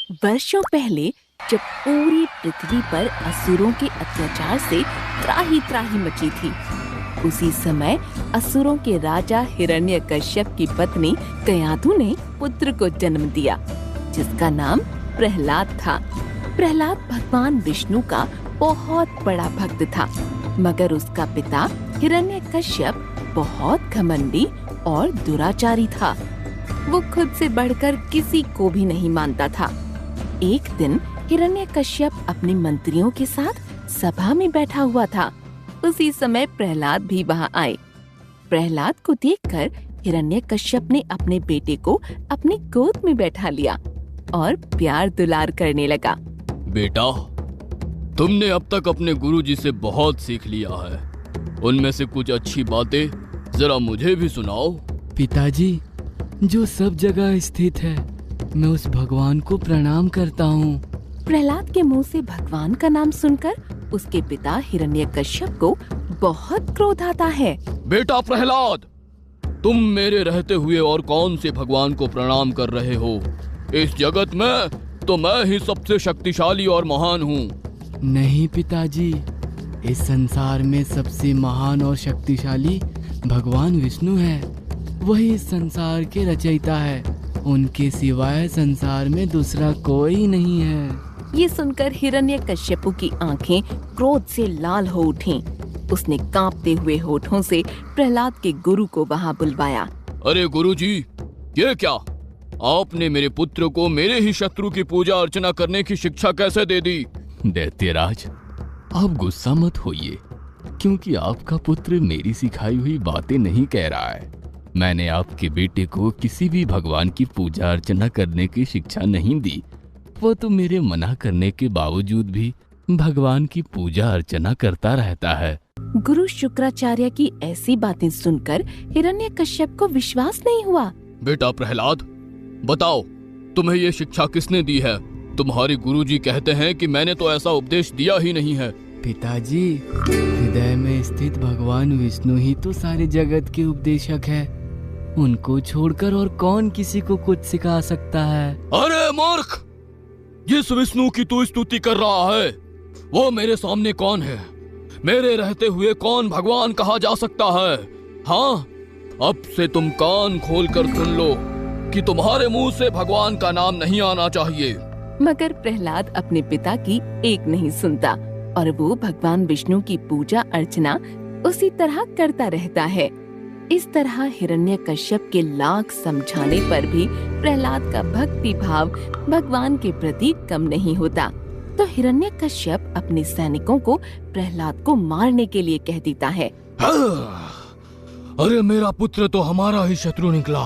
वर्षों पहले जब पूरी पृथ्वी पर असुरों के अत्याचार से त्राही त्राही मची थी, उसी समय असुरों के राजा हिरण्यकश्यप की पत्नी कयाधु ने पुत्र को जन्म दिया, जिसका नाम प्रहलाद था। प्रहलाद भगवान विष्णु का बहुत बड़ा भक्त था, मगर उसका पिता हिरण्यकश्यप बहुत घमंडी और दुराचारी था। वो खुद से बढ़कर किसी को भी नहीं मानता था। एक दिन हिरण्यकश्यप अपने मंत्रियों के साथ सभा में बैठा हुआ था। उसी समय प्रहलाद भी वहां आए। प्रहलाद को देखकर हिरण्यकश्यप ने अपने बेटे को अपनी गोद में बैठा लिया और प्यार दुलार करने लगा। बेटा, तुमने अब तक अपने गुरुजी से बहुत सीख लिया है। उनमें से कुछ अच्छी बातें जरा मुझे भी सुनाओ। पिताजी, जो सब जगह स्थित है, मैं उस भगवान को प्रणाम करता हूँ। प्रहलाद के मुंह से भगवान का नाम सुनकर उसके पिता हिरण्यकश्यप को बहुत क्रोध आता है। बेटा प्रहलाद, तुम मेरे रहते हुए और कौन से भगवान को प्रणाम कर रहे हो? इस जगत में तो मैं ही सबसे शक्तिशाली और महान हूँ। नहीं पिताजी, इस संसार में सबसे महान और शक्तिशाली भगवान विष्णु है। वही इस संसार के रचयिता है। उनके सिवाय संसार में दूसरा कोई नहीं है। ये सुनकर हिरण्यकश्यप की आंखें क्रोध से लाल हो उठीं। उसने कांपते हुए होठों से प्रहलाद के गुरु को वहां बुलवाया। अरे गुरुजी, ये क्या? आपने मेरे पुत्र को मेरे ही शत्रु की पूजा अर्चना करने की शिक्षा कैसे दे दी? दैत्यराज, आप गुस्सा मत होइए, क्योंकि आपका पुत्र मेरी सिखाई हुई बातें नहीं कह रहा है। मैंने आपके बेटे को किसी भी भगवान की पूजा अर्चना करने की शिक्षा नहीं दी। वो तो मेरे मना करने के बावजूद भी भगवान की पूजा अर्चना करता रहता है। गुरु शुक्राचार्य की ऐसी बातें सुनकर हिरण्यकश्यप को विश्वास नहीं हुआ। बेटा प्रहलाद, बताओ, तुम्हें ये शिक्षा किसने दी है? तुम्हारे गुरुजी कहते हैं कि मैंने तो ऐसा उपदेश दिया ही नहीं है। पिताजी, हृदय में स्थित भगवान विष्णु ही तो सारे जगत के उपदेशक है। उनको छोड़कर और कौन किसी को कुछ सिखा सकता है? अरे मूर्ख, जिस विष्णु की तू स्तुति कर रहा है, वो मेरे सामने कौन है? मेरे रहते हुए कौन भगवान कहा जा सकता है? हाँ, अब से तुम कान खोल कर सुन लो कि तुम्हारे मुंह से भगवान का नाम नहीं आना चाहिए। मगर प्रहलाद अपने पिता की एक नहीं सुनता और वो भगवान विष्णु की पूजा अर्चना उसी तरह करता रहता है। इस तरह हिरण्यकश्यप के लाख समझाने पर भी प्रहलाद का भक्ति भाव भगवान के प्रति कम नहीं होता। तो हिरण्यकश्यप अपने सैनिकों को प्रहलाद को मारने के लिए कह देता है। अरे मेरा पुत्र तो हमारा ही शत्रु निकला।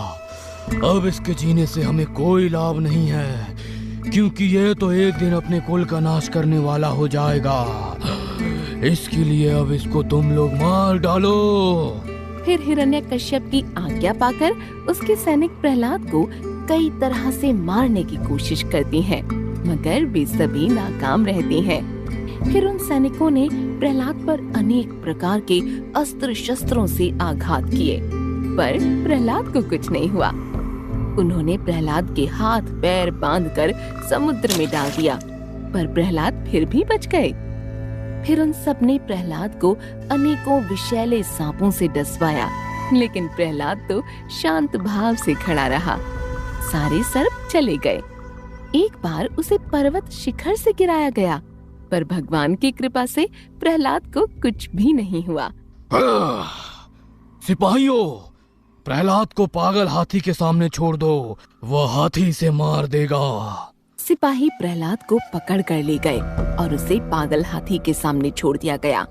अब इसके जीने से हमें कोई लाभ नहीं है, क्योंकि ये तो एक दिन अपने कुल का नाश करने वाला हो जाएगा। इसके लिए अब इसको तुम लोग मार डालो। फिर हिरण्यकश्यप की आज्ञा पाकर उसके सैनिक प्रहलाद को कई तरह से मारने की कोशिश करती हैं, मगर वे सभी नाकाम रहते हैं। फिर उन सैनिकों ने प्रहलाद पर अनेक प्रकार के अस्त्र शस्त्रों से आघात किए, पर प्रहलाद को कुछ नहीं हुआ। उन्होंने प्रहलाद के हाथ पैर बांधकर समुद्र में डाल दिया, पर प्रहलाद फिर भी बच गए। फिर उन सब ने प्रहलाद को अनेकों विषैले सांपों से डसवाया, लेकिन प्रहलाद तो शांत भाव से खड़ा रहा। सारे सर्प चले गए। एक बार उसे पर्वत शिखर से गिराया गया, पर भगवान की कृपा से प्रहलाद को कुछ भी नहीं हुआ। सिपाहियों, प्रहलाद को पागल हाथी के सामने छोड़ दो, वह हाथी से मार देगा। सिपाही प्रहलाद को पकड़ कर ले गए और उसे पागल हाथी के सामने छोड़ दिया गया।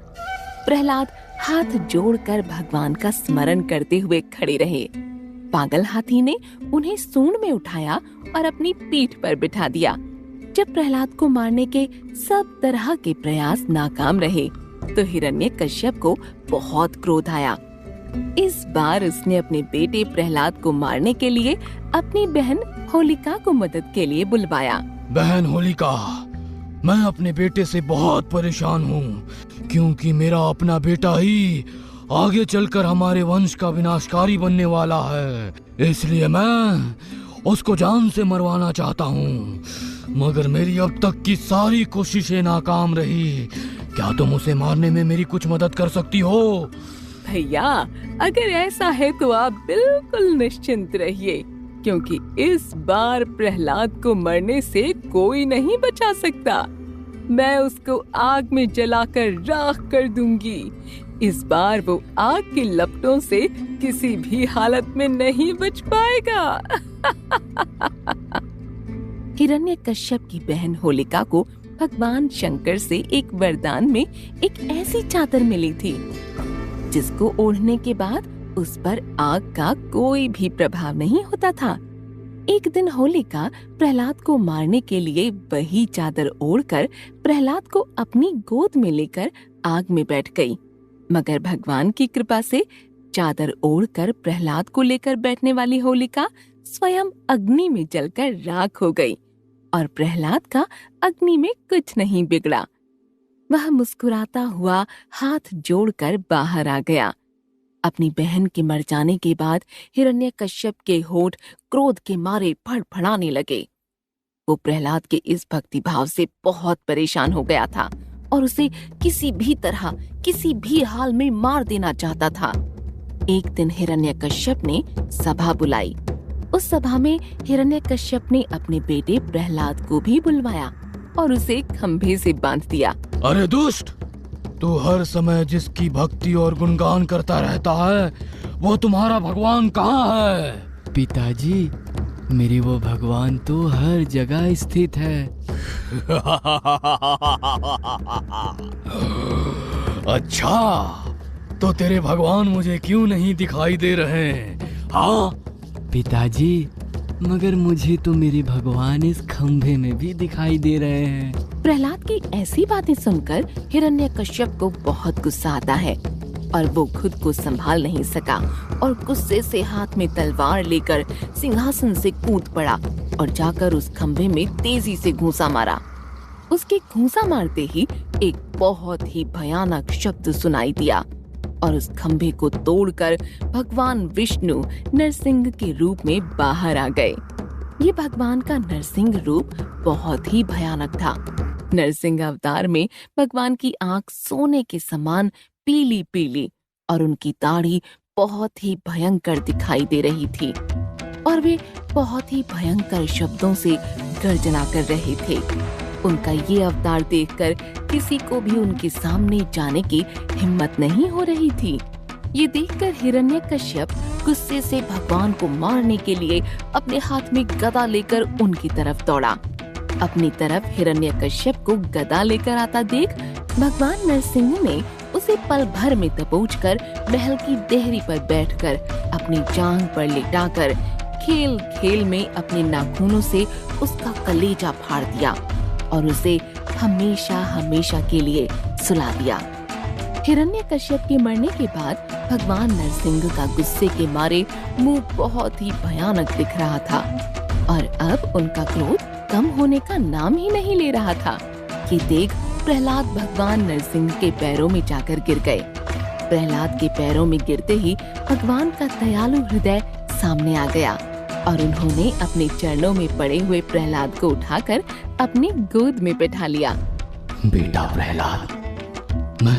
प्रहलाद हाथ जोड़कर भगवान का स्मरण करते हुए खड़े रहे। पागल हाथी ने उन्हें सूंड में उठाया और अपनी पीठ पर बिठा दिया। जब प्रहलाद को मारने के सब तरह के प्रयास नाकाम रहे, तो हिरण्यकश्यप को बहुत क्रोध आया। इस बार उसने अपने बेटे प्रहलाद को मारने के लिए अपनी बहन होलिका को मदद के लिए बुलवाया। बहन होलिका, मैं अपने बेटे से बहुत परेशान हूँ, क्योंकि मेरा अपना बेटा ही आगे चलकर हमारे वंश का विनाशकारी बनने वाला है। इसलिए मैं उसको जान से मरवाना चाहता हूँ। मगर मेरी अब तक की सारी कोशिशें नाकाम रही। क्या तुम उसे मारने में मेरी कुछ मदद कर सकती हो? भैया, अगर ऐसा है तो आप बिल्कुल निश्चिंत रहिए, क्योंकि इस बार प्रहलाद को मरने से कोई नहीं बचा सकता। मैं उसको आग में जलाकर राख कर दूंगी। इस बार वो आग की लपटों से किसी भी हालत में नहीं बच पाएगा। हिरण्यकश्यप की बहन होलिका को भगवान शंकर से एक वरदान में एक ऐसी चादर मिली थी जिसको ओढ़ने के बाद उस पर आग का कोई भी प्रभाव नहीं होता था। एक दिन होलिका प्रहलाद को मारने के लिए वही चादर ओढ़कर प्रहलाद को अपनी गोद में लेकर आग में बैठ गई। मगर भगवान की कृपा से चादर ओढ़कर प्रहलाद को लेकर बैठने वाली होलिका स्वयं अग्नि में जलकर राख हो गई और प्रहलाद का अग्नि में कुछ नहीं बिगड़ा। वह मुस्कुराता हुआ हाथ जोड़कर बाहर आ गया। अपनी बहन के मर जाने के बाद हिरण्यकश्यप के होठ क्रोध के मारे फड़फड़ाने लगे। वो प्रहलाद के इस भक्ति भाव से बहुत परेशान हो गया था और उसे किसी भी तरह किसी भी हाल में मार देना चाहता था। एक दिन हिरण्यकश्यप ने सभा बुलाई। उस सभा में हिरण्यकश्यप ने अपने बेटे प्रहलाद को भी बुलवाया और उसे खंभे से बांध दिया। अरे दुष्ट, तू हर समय जिसकी भक्ति और गुणगान करता रहता है, वो तुम्हारा भगवान कहाँ है? पिताजी, मेरे वो भगवान तो हर जगह स्थित है। अच्छा, तो तेरे भगवान मुझे क्यों नहीं दिखाई दे रहे हैं? हाँ पिताजी, मगर मुझे तो मेरे भगवान इस खंभे में भी दिखाई दे रहे हैं। प्रहलाद की ऐसी बातें सुनकर हिरण्यकश्यप को बहुत गुस्सा आता है और वो खुद को संभाल नहीं सका और गुस्से से हाथ में तलवार लेकर सिंहासन से कूद पड़ा और जाकर उस खंभे में तेजी से घूंसा मारा। उसके घूंसा मारते ही एक बहुत ही भयानक शब्द सुनाई दिया और उस खंभे को तोड़कर भगवान विष्णु नरसिंह के रूप में बाहर आ गए। ये भगवान का नरसिंह रूप बहुत ही भयानक था। नरसिंह अवतार में भगवान की आंख सोने के समान पीली पीली और उनकी दाढ़ी बहुत ही भयंकर दिखाई दे रही थी और वे बहुत ही भयंकर शब्दों से गर्जना कर रहे थे। उनका ये अवतार देखकर किसी को भी उनके सामने जाने की हिम्मत नहीं हो रही थी। ये देखकर हिरण्यकश्यप गुस्से से भगवान को मारने के लिए अपने हाथ में गदा लेकर उनकी तरफ दौड़ा। अपनी तरफ हिरण्यकश्यप को गदा लेकर आता देख भगवान नरसिंह ने उसे पल भर में दबोचकर महल की देहरी पर बैठकर अपनी जांघ पर लिटाकर खेल खेल में अपने नाखूनों से उसका कलेजा फाड़ दिया और उसे हमेशा हमेशा के लिए सुला दिया। हिरण्यकश्यप के मरने के बाद भगवान नरसिंह का गुस्से के मारे मुंह बहुत ही भयानक दिख रहा था और अब उनका क्रोध कम होने का नाम ही नहीं ले रहा था। ये देख प्रहलाद भगवान नरसिंह के पैरों में जाकर गिर गए। प्रहलाद के पैरों में गिरते ही भगवान का दयालु हृदय सामने आ गया और उन्होंने अपने चरणों में पड़े हुए प्रहलाद को उठाकर अपनी गोद में बैठा लिया। बेटा प्रहलाद, मैं